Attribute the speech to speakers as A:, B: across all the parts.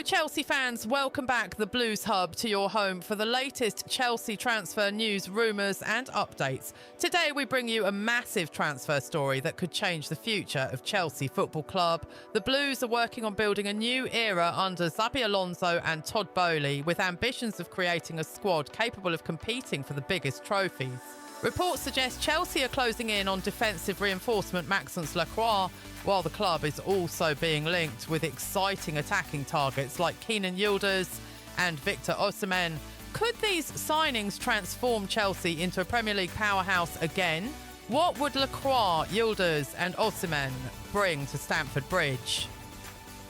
A: Chelsea fans, welcome back the Blues Hub to your home for the latest Chelsea transfer news, rumours and updates. Today we bring you a massive transfer story that could change the future of Chelsea Football Club. The Blues are working on building a new era under Xabi Alonso and Toddy, with ambitions of creating a squad capable of competing for the biggest trophies. Reports suggest Chelsea are closing in on defensive reinforcement Maxence Lacroix, while the club is also being linked with exciting attacking targets like Kenan Yildiz and Victor Osimhen. Could these signings transform Chelsea into a Premier League powerhouse again? What would Lacroix, Yildiz and Osimhen bring to Stamford Bridge?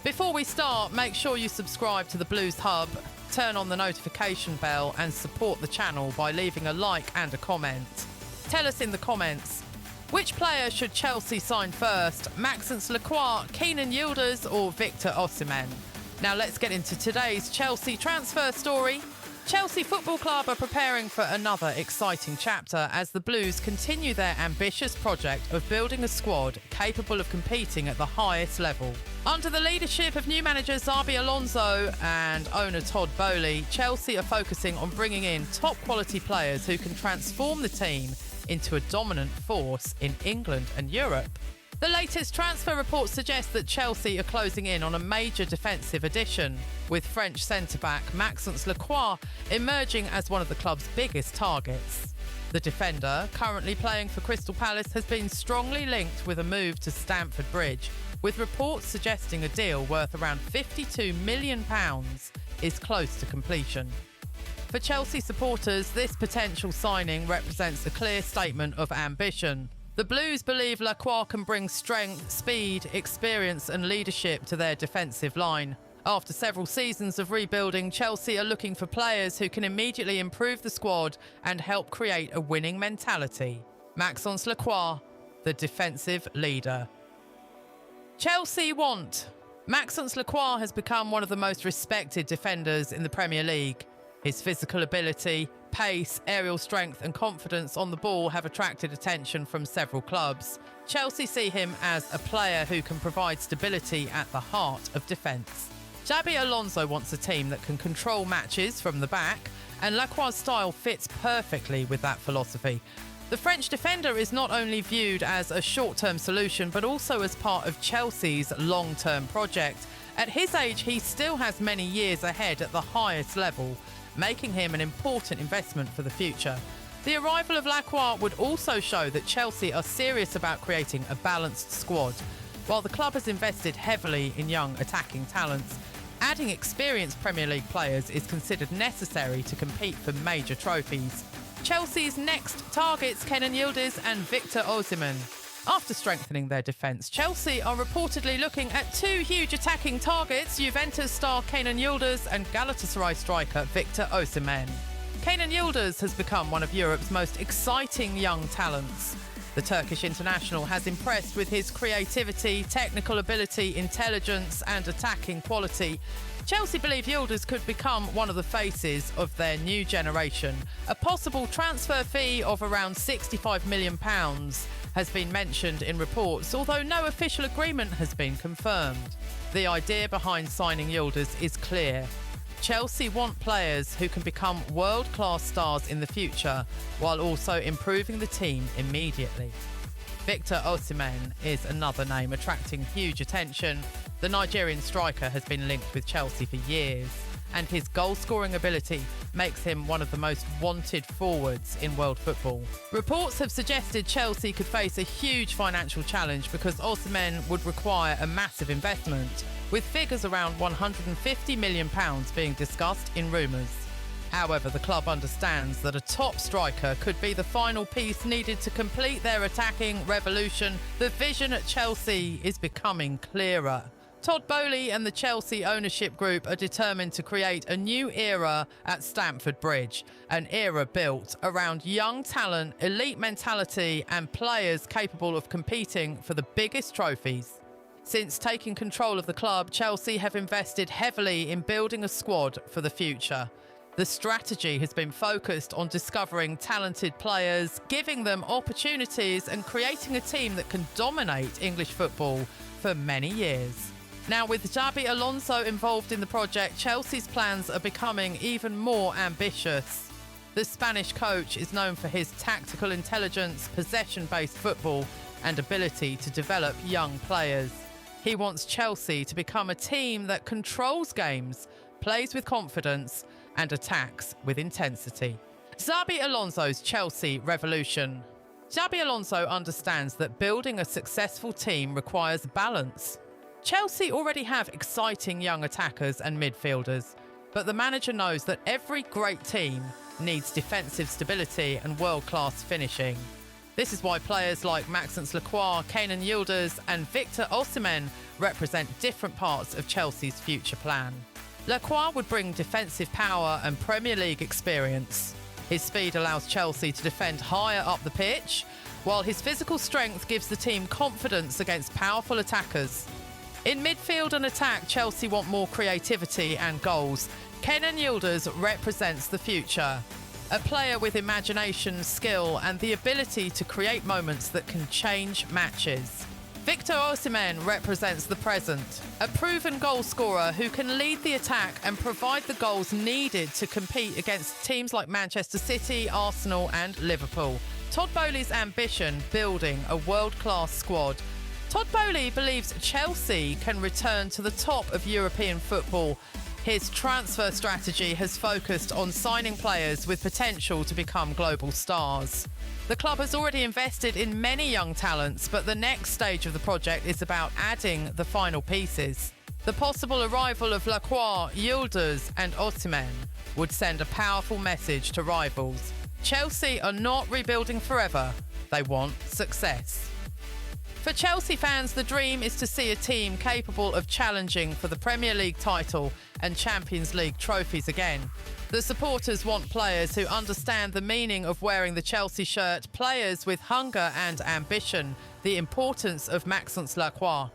A: Before we start, make sure you subscribe to the Blues Hub, turn on the notification bell and support the channel by leaving a like and a comment. Tell us in the comments, which player should Chelsea sign first? Maxence Lacroix, Kenan Yildiz or Victor Osimhen? Now let's get into today's Chelsea transfer story. Chelsea Football Club are preparing for another exciting chapter as the Blues continue their ambitious project of building a squad capable of competing at the highest level. Under the leadership of new manager Xabi Alonso and owner Toddy, Chelsea are focusing on bringing in top quality players who can transform the team into a dominant force in England and Europe. The latest transfer reports suggest that Chelsea are closing in on a major defensive addition, with French centre-back Maxence Lacroix emerging as one of the club's biggest targets. The defender, currently playing for Crystal Palace, has been strongly linked with a move to Stamford Bridge, with reports suggesting a deal worth around £52 million is close to completion. For Chelsea supporters, this potential signing represents a clear statement of ambition. The Blues believe Lacroix can bring strength, speed, experience and leadership to their defensive line. After several seasons of rebuilding, Chelsea are looking for players who can immediately improve the squad and help create a winning mentality. Maxence Lacroix, the defensive leader. Chelsea want. Maxence Lacroix has become one of the most respected defenders in the Premier League. His physical ability, pace, aerial strength and confidence on the ball have attracted attention from several clubs. Chelsea see him as a player who can provide stability at the heart of defence. Xabi Alonso wants a team that can control matches from the back, and Lacroix's style fits perfectly with that philosophy. The French defender is not only viewed as a short-term solution but also as part of Chelsea's long-term project. At his age, he still has many years ahead at the highest level, making him an important investment for the future. The arrival of Lacroix would also show that Chelsea are serious about creating a balanced squad. While the club has invested heavily in young attacking talents, adding experienced Premier League players is considered necessary to compete for major trophies. Chelsea's next targets Kenan Yildiz and Victor Osimhen. After strengthening their defence, Chelsea are reportedly looking at two huge attacking targets, Juventus star Kenan Yildiz and Galatasaray striker Victor Osimhen. Kenan Yildiz has become one of Europe's most exciting young talents. The Turkish international has impressed with his creativity, technical ability, intelligence and attacking quality. Chelsea believe Yildiz could become one of the faces of their new generation. A possible transfer fee of around £65 million has been mentioned in reports, although no official agreement has been confirmed. The idea behind signing Yildiz is clear. Chelsea want players who can become world-class stars in the future, while also improving the team immediately. Victor Osimhen is another name attracting huge attention. The Nigerian striker has been linked with Chelsea for years, and his goal-scoring ability makes him one of the most wanted forwards in world football. Reports have suggested Chelsea could face a huge financial challenge because Osimhen would require a massive investment, with figures around £150 million being discussed in rumours. However, the club understands that a top striker could be the final piece needed to complete their attacking revolution. The vision at Chelsea is becoming clearer. Toddy and the Chelsea ownership group are determined to create a new era at Stamford Bridge, an era built around young talent, elite mentality and players capable of competing for the biggest trophies. Since taking control of the club, Chelsea have invested heavily in building a squad for the future. The strategy has been focused on discovering talented players, giving them opportunities and creating a team that can dominate English football for many years. Now, with Xabi Alonso involved in the project, Chelsea's plans are becoming even more ambitious. The Spanish coach is known for his tactical intelligence, possession-based football, and ability to develop young players. He wants Chelsea to become a team that controls games, plays with confidence, and attacks with intensity. Xabi Alonso's Chelsea revolution. Xabi Alonso understands that building a successful team requires balance. Chelsea already have exciting young attackers and midfielders, but the manager knows that every great team needs defensive stability and world-class finishing. This is why players like Maxence Lacroix, Kenan Yildiz and Victor Osimhen represent different parts of Chelsea's future plan. Lacroix would bring defensive power and Premier League experience. His speed allows Chelsea to defend higher up the pitch, while his physical strength gives the team confidence against powerful attackers. In midfield and attack, Chelsea want more creativity and goals. Kenan Yildiz represents the future. A player with imagination, skill and the ability to create moments that can change matches. Victor Osimhen represents the present. A proven goal scorer who can lead the attack and provide the goals needed to compete against teams like Manchester City, Arsenal and Liverpool. Todd Boehly's ambition, building a world-class squad. Todd Boehly believes Chelsea can return to the top of European football. His transfer strategy has focused on signing players with potential to become global stars. The club has already invested in many young talents, but the next stage of the project is about adding the final pieces. The possible arrival of Lacroix, Yildiz and Osimhen would send a powerful message to rivals. Chelsea are not rebuilding forever. They want success. For Chelsea fans, the dream is to see a team capable of challenging for the Premier League title and Champions League trophies again. The supporters want players who understand the meaning of wearing the Chelsea shirt, players with hunger and ambition, the importance of Maxence Lacroix.